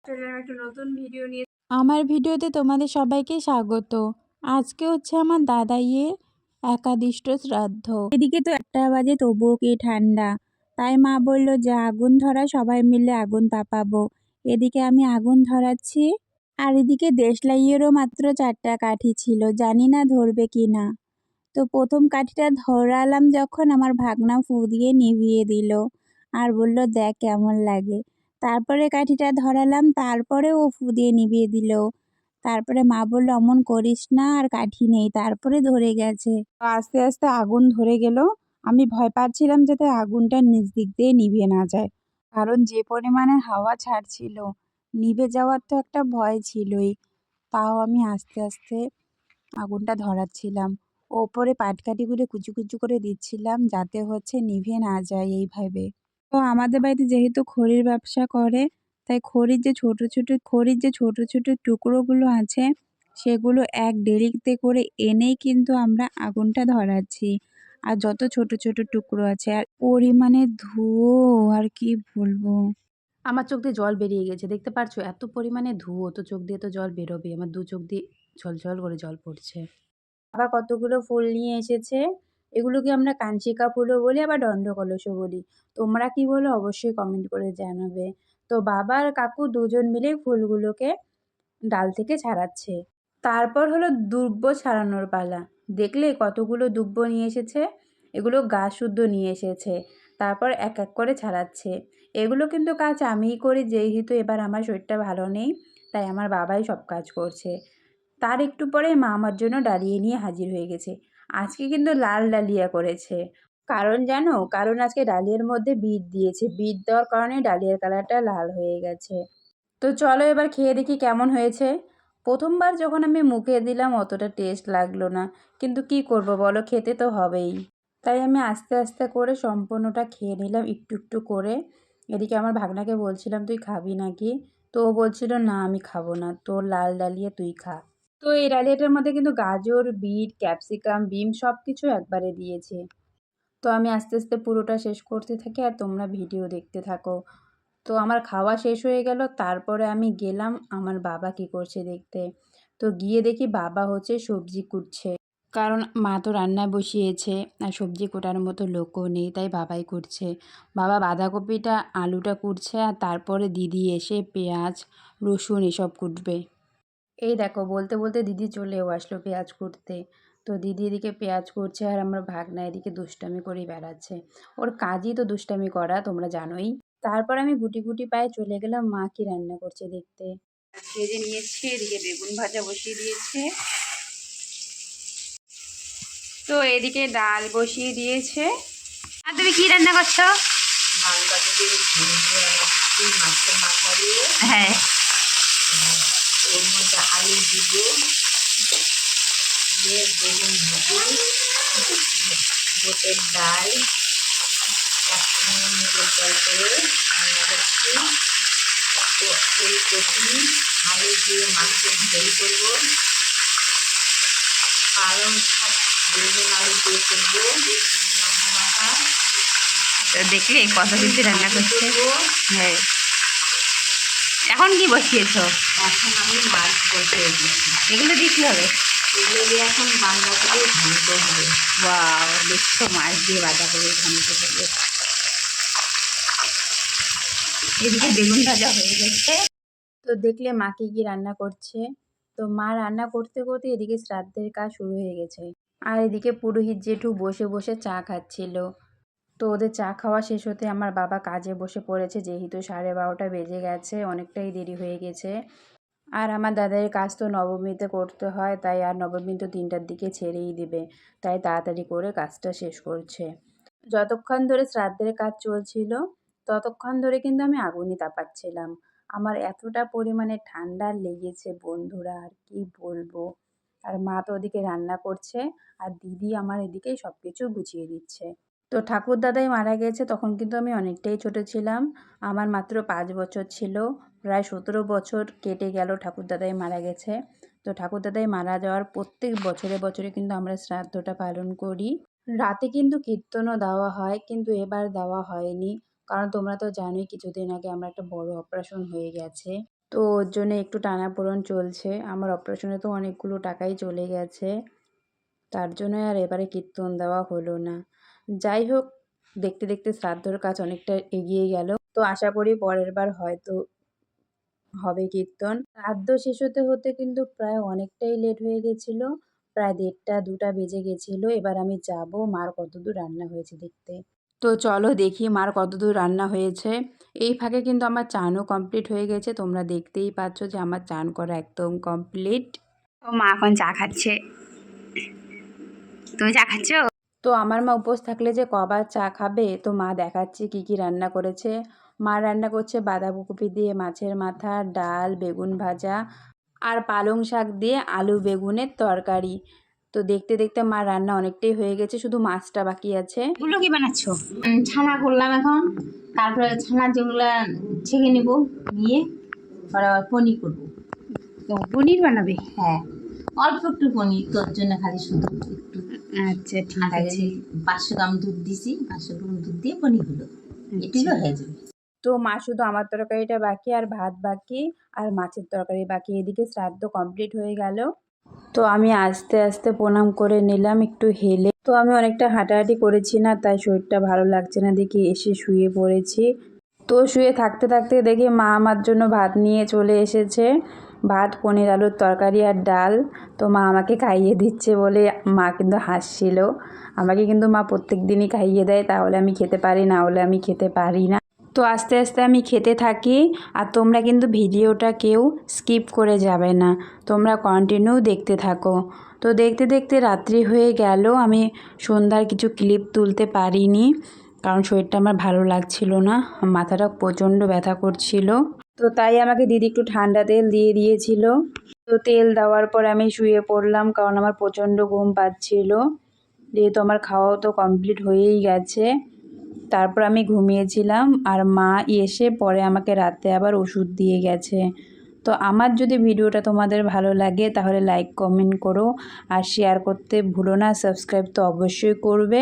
একটা নতুন ভিডিও নিয়ে আমার ভিডিওতে তোমাদের সবাইকে স্বাগত। আজকে হচ্ছে আমার দাদাইয়ের একাদিষ্ট শ্রাদ্ধ। এদিকে তো 1টা বাজে, তবুও কি ঠান্ডা। তাই মা বলল যে আগুন ধরা, সবাই মিলে আগুন তাপাবো। এদিকে আমি আগুন ধরাচ্ছি, আর এদিকে দেশলাইয়েরও মাত্র 4টা কাঠি ছিল, জানি না ধরবে কি না। তো প্রথম কাঠিটা ধরালাম যখন, আমার ভাগনা ফু দিয়ে নিভিয়ে দিল আর বলল দেখ কেমন লাগে। তারপরে কাঠিটা ধরালাম, তারপরে ও ফু দিয়ে নিভিয়ে দিল। তারপরে মা বলল অমন করিস না, আর কাঠি নেই, তারপরে ধরে গেছে। আস্তে আস্তে আগুন ধরে গেল। আমি ভয় পাচ্ছিলাম যাতে আগুনটা নিচ দিক দিয়ে নিভে না যায়, কারণ যে পরিমাণে হাওয়া ছাড়ছিল, নিভে যাওয়ার তো একটা ভয় ছিলই। তাও আমি আস্তে আস্তে আগুনটা ধরাচ্ছিলাম। ওপরে পাটকাঠিগুলো কুচি কুচি করে দিচ্ছিলাম যাতে হচ্ছে নিভে না যায় এইভাবে। তো আমাদের বাড়িতে যেহেতু খড়ির ব্যবসা করে, তাই খড়ির যে ছোট ছোট টুকরোগুলো আছে, সেগুলো এক ডেরিতে করে এনেই কিন্তু আমরা আগুনটা ধরাচ্ছি। আর যত ছোট ছোট টুকরো আছে, আর পরিমাণে ধুয়ো, আর কি বলবো। আমার চোখ দিয়ে জল বেরিয়ে গেছে, দেখতে পারছো? এত পরিমাণে ধুয়ো, তো চোখ দিয়ে তো জল বেরোবে। আমার দু চোখ দিয়ে ঝলঝল করে জল পড়ছে। বাবা কতগুলো ফুল নিয়ে এসেছে। এগুলোকে আমরা কাঞ্চিকা ফুলও বলি, আবার দণ্ডকলসও বলি। তোমরা কি বলো অবশ্যই কমেন্ট করে জানাবে। তো বাবা আর কাকু দুজন মিলে ফুলগুলোকে ডাল থেকে ছাড়াচ্ছে। তারপর হলো দুব্বো ছাড়ানোর পালা। দেখলে কতগুলো দুব্বো নিয়ে এসেছে। এগুলো গাছ শুদ্ধ নিয়ে এসেছে। তারপর এক এক করে ছাড়াচ্ছে। এগুলো কিন্তু কাজ আমিই করি, যেহেতু এবার আমার শরীরটা ভালো নেই, তাই আমার বাবাই সব কাজ করছে। তার একটু পরেই মা আমার জন্য ডালিয়া নিয়ে হাজির হয়ে গেছে। আজকে কিন্তু লাল ডালিয়া করেছে। কারণ জানো? কারণ আজকে ডালিয়ার মধ্যে বিট দিয়েছে। বিট দেওয়ার কারণে ডালিয়ার কালারটা লাল হয়ে গেছে। তো চলো এবার খেয়ে দেখি কেমন হয়েছে। প্রথমবার যখন আমি মুখে দিলাম অতটা টেস্ট লাগলো না, কিন্তু কি করব বলো, খেতে তো হবেই। তাই আমি আস্তে আস্তে করে সম্পূর্ণটা খেয়ে নিলাম একটু একটু করে। এদিকে আমার ভাগনাকে বলছিলাম তুই খাবি নাকি, তো ও বলছিল না আমি খাবো না, তোর লাল ডালিয়া তুই খা। তো এই ডালিয়াটার মধ্যে কিন্তু গাজর, বিট, ক্যাপসিকাম, বিম সব কিছু একবারে দিয়েছে। তো আমি আস্তে আস্তে পুরোটা শেষ করতে থাকি, আর তোমরা ভিডিও দেখতে থাকো। তো আমার খাওয়া শেষ হয়ে গেল, তারপরে আমি গেলাম আমার বাবা কি করছে দেখতে। তো গিয়ে দেখি বাবা হচ্ছে সবজি কুটছে, কারণ মা তো রান্না বসিয়েছে আর সবজি কোটার মতো লোকও নেই, তাই বাবাই কুটছে। বাবা বাঁধাকপিটা আলুটা কুটছে, আর তারপরে দিদি এসে পেঁয়াজ রসুন এসব কুটবে। এই দেখো বলতে বলতে দিদি চলেও আসলো পেঁয়াজ কুটতে। তো দিদি এদিকে পেঁয়াজ কুটছে, আর আমার ভাগনা এদিকে দুষ্টামি করেই বেড়াচ্ছে। ওর কাজই তো দুষ্টামি করা, তোমরা জানোই। তারপর আমি গুটি গুটি পায়ে চলে গেলাম মা কি রান্না করছে দেখতে। ভেজে নিয়েছি, এদিকে বেগুন ভাজা বসিয়ে দিয়েছে। তো এদিকে ডাল বসিয়ে দিয়েছে। আর তুমি কি রান্না করছো? মাছের মাথা দিয়ে, হ্যাঁ, ওর মধ্যে আলু দিব, দিয়ে বেগুন ভাজি, গোটের ডাল, একসঙ্গে মুগের ডাল করে রান্না করছি। তো এই কচি আলু দিয়ে মাছের ঝোল করবো, পালং শাক বেগুন আলু দিয়ে করবো মাথা মাথা। তো দেখলে কত কিছু রান্না করছে। হ্যাঁ, এখন কি বসিয়েছ? এখন আমি মাছ বসিয়ে দিচ্ছি। এগুলো দিয়ে কী হবে? এগুলো দিয়ে এখন বাঁধাকপি ঘন্ট হবে। ওয়াও, দেখছো মাছ দিয়ে বাঁধাকপি ঘন্ট হবে। এদিকে বেগুন ভাজা হয়ে গেছে। তো দেখলে মা কি কি রান্না করছে। তো মা রান্না করতে করতে এদিকে শ্রাদ্ধের কাজ শুরু হয়ে গেছে। আর এদিকে পুরোহিত জেঠু বসে বসে চা খাচ্ছিল। তো ওদের চা খাওয়া শেষ হতে আমার বাবা কাজে বসে পড়েছে, যেহেতু 12:30 বেজে গেছে, অনেকটাই দেরি হয়ে গেছে। আর আমার দাদার কাজ তো নবমীতে করতে হয়, তাই আর নবমী তো 3টার দিকে ছেড়েই দেবে, তাই তাড়াতাড়ি করে কাজটা শেষ করছে। যতক্ষণ ধরে শ্রাদ্ধের কাজ চলছিল, ততক্ষণ ধরে কিন্তু আমি আগুনই তাপাচ্ছিলাম। আমার এতটা পরিমাণে ঠান্ডা লেগেছে বন্ধুরা, আর কি বলবো। আর মা তো ওদিকে রান্না করছে, আর দিদি আমার এদিকে সব কিছু গুছিয়ে দিচ্ছে। তো ঠাকুরদাদাই মারা গেছে তখন কিন্তু আমি অনেকটাই ছোট ছিলাম। আমার মাত্র 5 বছর ছিল। প্রায় 17 বছর কেটে গেল ঠাকুরদাদাই মারা গেছে। তো ঠাকুরদাদাই মারা যাওয়ার প্রত্যেক বছরে বছরে কিন্তু আমরা শ্রাদ্ধটা পালন করি। রাতে কিন্তু কীর্তনও দেওয়া হয়, কিন্তু এবার দেওয়া হয়নি। কারণ তোমরা তো জানোই কিছুদিন আগে আমার একটা বড় অপারেশন হয়ে গেছে। তো ওর জন্য একটু টানাপোড়েন চলছে। আমার অপারেশনে তো অনেকগুলো টাকাই চলে গেছে, তার জন্য আর এবারে কীর্তন দেওয়া হলো না। যাই হোক, দেখতে দেখতে শ্রাদ্ধর কাজ অনেকটা এগিয়ে গেল। তো আশা করি পরের বার হয়তো হবে কীর্তন। শ্রাদ্ধ শেষ হতে হতে কিন্তু প্রায় অনেকটাই লেট হয়ে গেছিলো। প্রায় 1:30-2টা বেজে গেছিলো। এবার আমি যাবো মার কতদূর রান্না হয়েছে দেখতে। তো চলো দেখি মার কতদূর রান্না হয়েছে। এই ফাঁকে কিন্তু আমার চানও কমপ্লিট হয়ে গেছে। তোমরা দেখতেই পাচ্ছ যে আমার চান করা একদম কমপ্লিট। ও মা এখন চা খাচ্ছে। তুমি চা খাচ্ছ? তো আমার মা উপোস থাকলে যে কবার চা খাবে, তো মা দেখাচ্ছে কি কি রান্না করেছে। মা রান্না করছে বাঁধাকপি দিয়ে মাছের মাথা, ডাল, বেগুন ভাজা আর পালং শাক দিয়ে আলু বেগুনের তরকারি। তো দেখতে দেখতে মার রান্না অনেকটাই হয়ে গেছে, শুধু মাছটা বাকি আছে। এগুলো কি বানাচ্ছ? ছানা করলাম এখন, তারপরে ছানা যেগুলো ছেঁকে নেব, নিয়ে পরে আবার পনির করবো। তো পনির বানাবে? হ্যাঁ, অল্প একটু পনির, তোর জন্য খালি শুধু একটু। আচ্ছা, ঠিক আধা আছে। কেজি 500 গ্রাম দুধ দিছি, 500 গ্রাম দুধ দিয়ে পনির হলো, এটুকু হয়ে যাবে। তো মা শুধু আমার তরকারিটা বাকি আর ভাত বাকি আর মাছের তরকারি বাকি। এদিকে শ্রাদ্ধ কমপ্লিট হয়ে গেল। তো আমি আস্তে আস্তে প্রণাম করে নিলাম একটু হেলে। তো আমি অনেকটা হাঁটাহাঁটি করেছি না, তাই শরীরটা ভালো লাগছে না দেখে এসে শুয়ে পড়েছি। তো শুয়ে থাকতে থাকতে দেখি মা আমার জন্য ভাত নিয়ে চলে এসেছে। ভাত, পনির আলুর তরকারি আর ডাল। তো মা আমাকে খাইয়ে দিচ্ছে বলে মা কিন্তু হাসছিল। আমাকে কিন্তু মা প্রত্যেক দিনই খাইয়ে দেয়, তাহলে আমি খেতে পারি, না হলে আমি খেতে পারি না। তো আস্তে আস্তে আমি খেতে থাকি। আর তোমরা কিন্তু ভিডিওটা কেউ স্কিপ করে যাবে না, তোমরা কন্টিনিউ দেখতে থাকো। তো দেখতে দেখতে রাত্রি হয়ে গেল। আমি সন্ধ্যার কিছু ক্লিপ তুলতে পারিনি, কারণ শরীরটা আমার ভালো লাগছিল না, মাথাটা প্রচণ্ড ব্যথা করছিল। তো তাই আমাকে দিদি একটু ঠান্ডা তেল দিয়ে দিয়েছিল। তো তেল দেওয়ার পর আমি শুয়ে পড়লাম, কারণ আমার প্রচণ্ড ঘুম পাচ্ছিল। যেহেতু আমার খাওয়াও তো কমপ্লিট হয়েই গেছে, তারপর আমি ঘুমিয়েছিলাম। আর মা এসে পরে আমাকে রাতে আবার ওষুধ দিয়ে গেছে। তো আমার যদি ভিডিওটা তোমাদের ভালো লাগে তাহলে লাইক কমেন্ট করো আর শেয়ার করতে ভুলো না, সাবস্ক্রাইব তো অবশ্যই করবে।